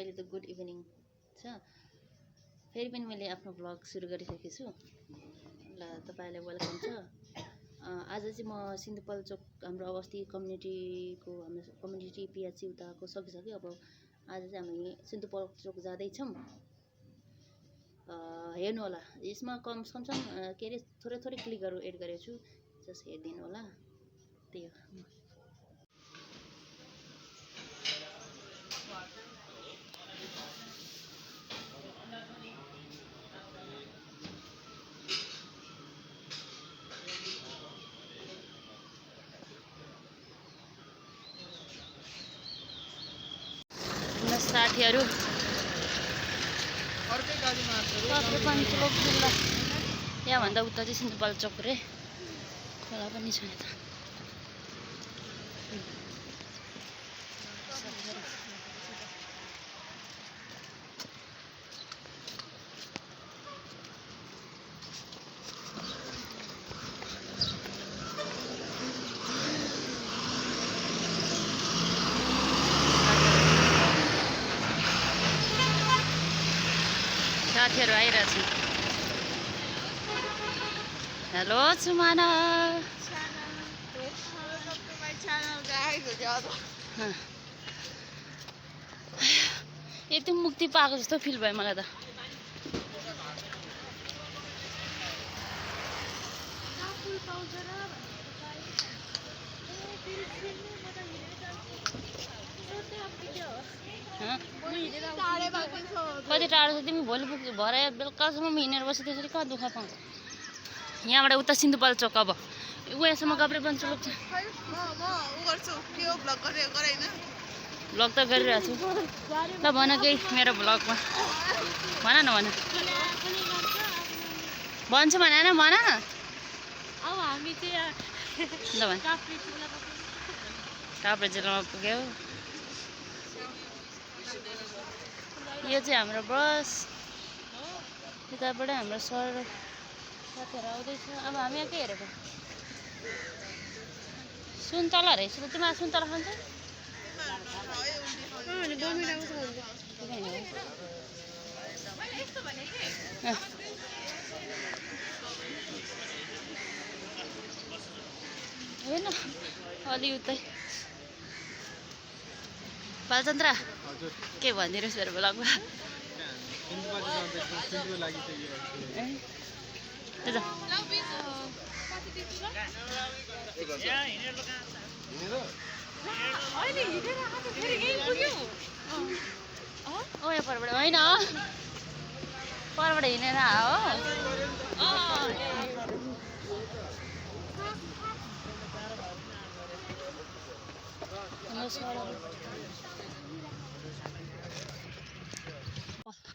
अहिले त good evening छ। फेरि पनि मैले आफ्नो भ्लग सुरु गरिसकेको छु। ल तपाईँलाई वेलकम छ। आज चाहिँ म सिन्धुपाल्चोक हाम्रो अस्ति कम्युनिटीको हाम्रो कम्युनिटी पिएचसी उताको सकिसक्यो। अब आज चाहिँ हामी सिन्धुपाल्चोक जाँदैछौँ। हेर्नु होला, यसमा कम के अरे थोरै क्लिकहरू एड गरेको छु, जस्ट हेरिदिनु होला। त्यही हो। साथीहरू पञ्चलोक जिल्ला यहाँभन्दा उता चाहिँ सिन्धुपाल्चोक रे खोला पनि छ यता। साथीहरू आइरहेछ। हेलो सुमाना, यति मुक्ति पाएको जस्तो फिल भयो मलाई त। कति टाढो छ तिमी? भोलि पुग्छ भरे बेलुकासम्म हिँडेर बस्यो, त्यसरी कहाँ दुःख पाउँछ। यहाँबाट उता सिन्धुपाल्चोक, अब उयासम्म कब्रे पञ्चलोक छ। भ्लग त गरिरहेको छु। ल भन केही मेरो भ्लगमा, भन न भन। भन्छु भने न, भन न। अब हामी चाहिँ ल भन। काभ्रे जिल्लामा पुग्यो। यो चाहिँ हाम्रो बस, यताबाट हाम्रो सर साथीहरू आउँदैछ। अब हामी यहाँ के हेरेको? सुन्तला रहेछ त। तिमीलाई सुन्तला खान्छ? होइन अलि उतै। बालचन्द्र के भनिदिनुहोस् मेरो भ्लगमा। यहाँ परबाट होइन, परबाट हिँडेर हो।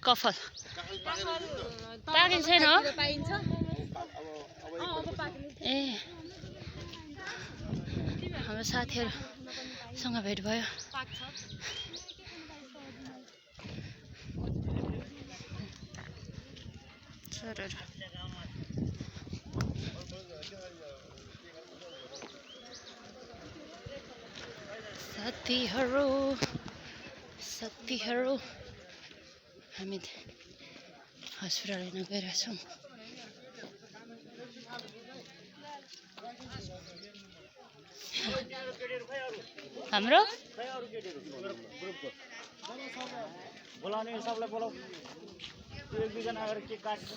कफल पाकेको छैन हो? ए हाम्रो साथीहरूसँग भेट भयो। साथीहरू हामी हस्पिटल हेर्न गइरहेछौँ। हाम्रो बोलाउने सबलाई बोलाऊ, एक दुईजना अगाडि केक काट्छ।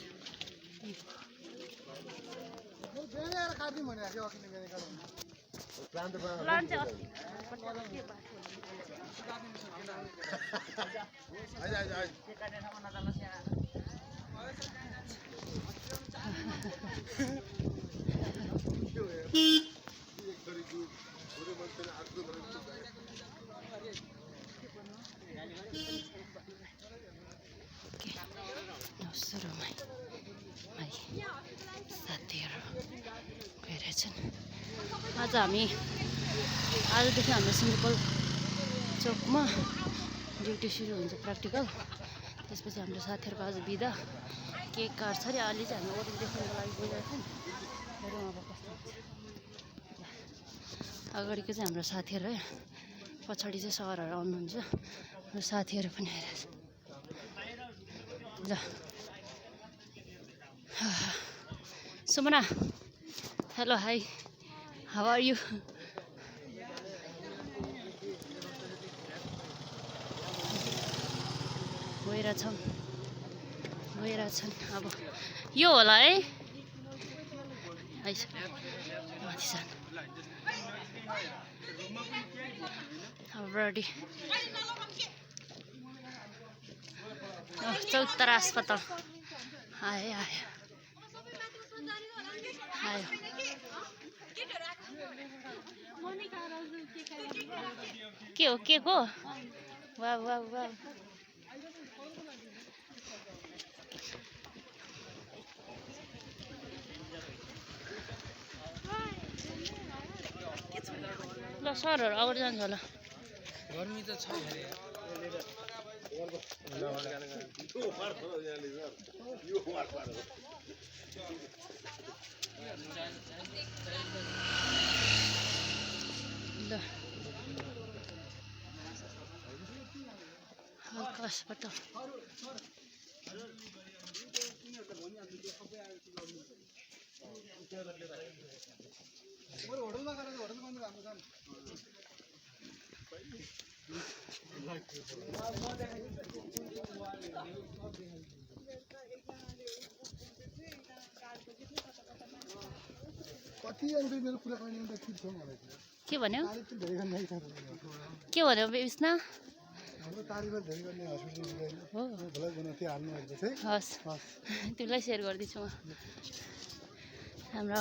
साथीहरू गइरहेछन्। आजदेखि हाम्रो सिन्धुपाल्चोकमा ड्युटी सुरु हुन्छ, प्र्याक्टिकल। त्यसपछि हाम्रो साथीहरूको आज बिदा, केक काट्छ अरे। अलि चाहिँ हामी ओरिएन्टेसनको लागि गइरहेछौँ। हेरौँ अब कस्तो हुन्छ। अगाडिको चाहिँ हाम्रो साथीहरू है, पछाडि चाहिँ सरहरू आउनुहुन्छ। साथीहरू पनि आइरहेछ ल Sumana hello hi how are you गइरहेछन् अब यो होला है माथि जानु रेडी चौतारा अस्पताल आयो के हो के को वाह वाह वाह ल सरहरू अगाडि जान्छ होला गर्मी त छ ल हल्का अस्पताल के भन्यो विष्णु हस् तिमीलाई सेयर गरिदिन्छु म हाम्रो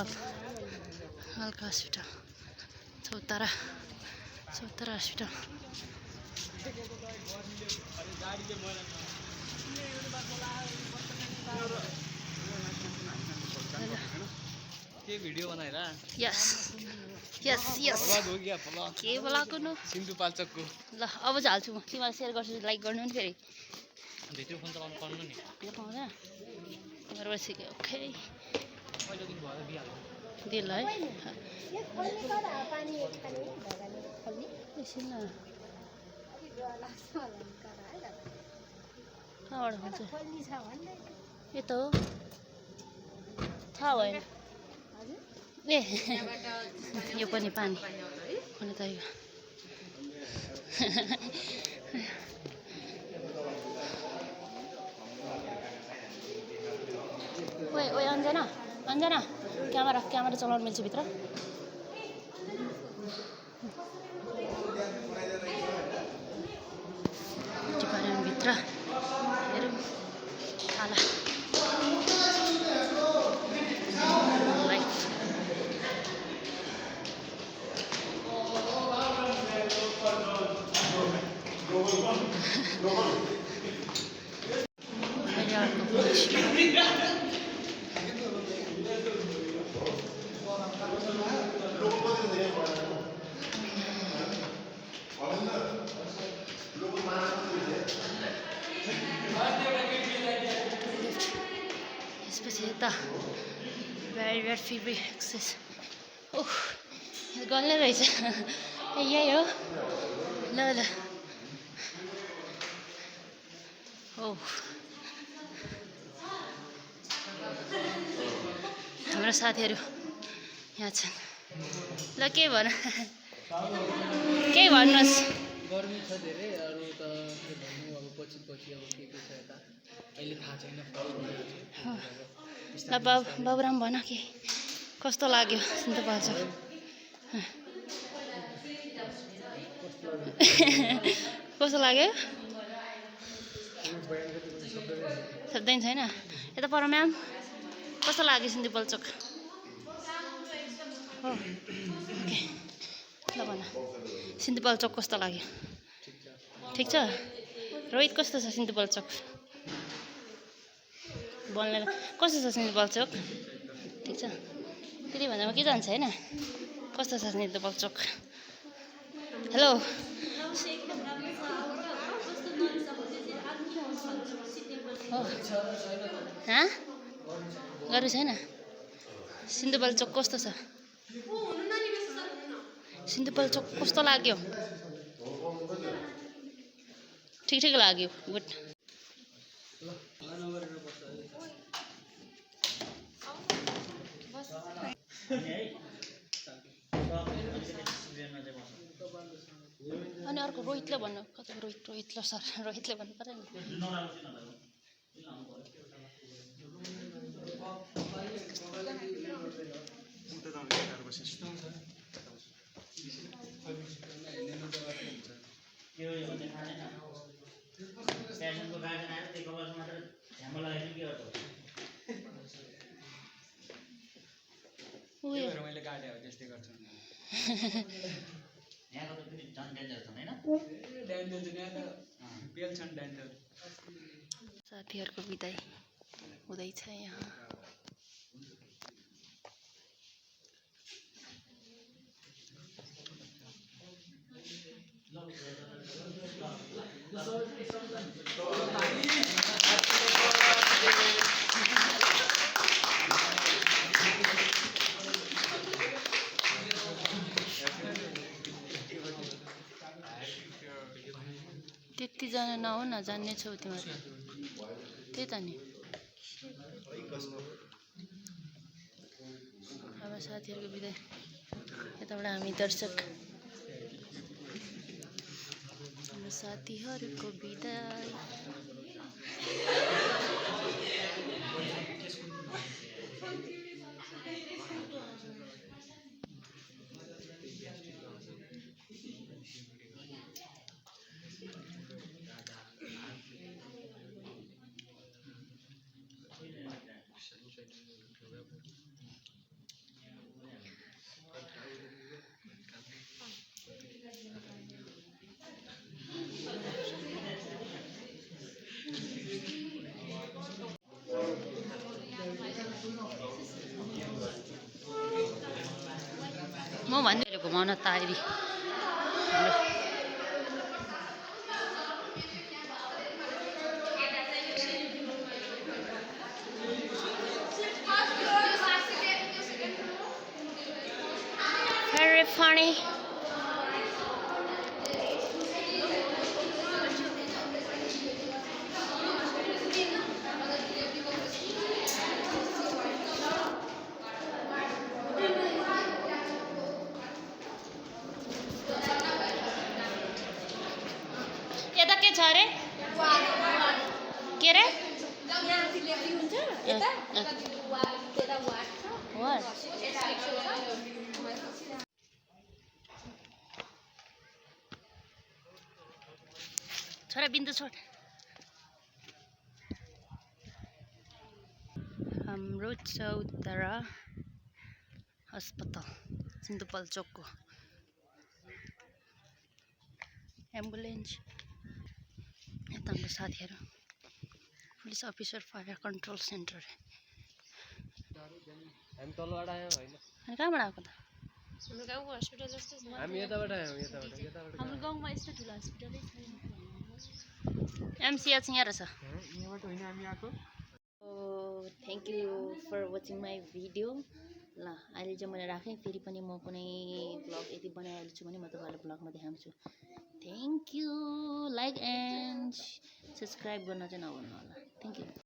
हल्का हस्पिटल चौतारा हस्पिटल के भिडियो बनाएर यस यस यस के बोलाएको नु सिन्धुपाल्चोकको ल अब चाहिँ हाल्छु म तिमीलाई सेयर गर्छु लाइक गर्नु नि फेरि भिडियो फोन चलाउनु पर्नु नि यो पाउँदैन तिमीहरू सिक्यो ओके पहिलोदेखि भएर दिइहाल्नु दिल है एकछिन न कहाँबाट खान्छ यता हो थाहा भएन ए यो पनि पानी हुन त यो ओए अन्जना क्यामेरा चलाउनु मिल्छ भित्र भित्र हेरौँ थाला यसपछि यता ब्यारियर फ्री एक्सेस ओह गल्ने रहेछ यही हो ल ओह हाम्रो साथीहरू यहाँ छन् ल के भन्नुहोस् गर्मी छ धेरै अरू त के भन्नु अब पछि अब के छ यता अहिले थाहा छैन ल बाबुराम भन के कस्तो लाग्यो सिन्धुपाल्चोक कस्तो लाग्यो शब्दै छैन यता पर म्याम कस्तो लाग्यो सिन्धुपाल्चोक हो ओके ल भन सिन्धुपाल्चोक कस्तो लाग्यो ठिक छ रोहित कस्तो छ सिन्धुपाल्चोक बोल्ने कस्तो छ सिन्धुपाल्चोक ठिक छ त्यति भन्दा म के जान्छ होइन कस्तो छ सिन्धुपाल्चोक हेलो गर्नु छैन सिन्धुपाल्चोक कस्तो छ सिन्धुपाल्चोक कस्तो लाग्यो ठिक ठिक लाग्यो गुड ल नगरेर बस्छ अनि अर्को रोहितले भन्नु कता रोहित ल सर रोहितले भन्नु पर्यो नि मैले काटे हो त्यस्तै गर्छु यहाँको त फेरि झन् डेन्जर छन् होइन ड्यान्जर चाहिँ यहाँ त पेल्छन् ड्यान्जर साथीहरूको बिदाई हुँदैछ यहाँ त्यतिजना नहो न जान्ने छौ तिमीहरू त्यही त नि अब साथीहरूको बिदाई यताबाट हामी दर्शक हाम्रो साथीहरूको बिदाई म भन्दै घुमाउन तारी Very funny. यता के छ अरे के रे छोरा बिन्दु छोड हाम्रो चौतारा अस्पताल सिन्धुपाल्चोकको एम्बुलेन्स यता हाम्रो साथीहरू police officer fire control centre हामी तलबाट आयौँ होइन अनि कहाँबाट आएको त हाम्रो गाउँको हस्पिटल जस्तो छ हामी यताबाट आयौँ यताबाट हाम्रो गाउँमा यस्तो ठुलो हस्पिटलै छैन एमसिएच यहाँ रहेछ यहाँबाट होइन हामी आएको thank you for watching my video ल अहिले चाहिँ मैले राखेँ फेरि पनि म कुनै ब्लग यदि बनाइहाल्छु भने म तपाईँहरूलाई ब्लगमा देखाउँछु thank you like and subscribe गर्न चाहिँ नभुल्नु होला थ्याङ्क यू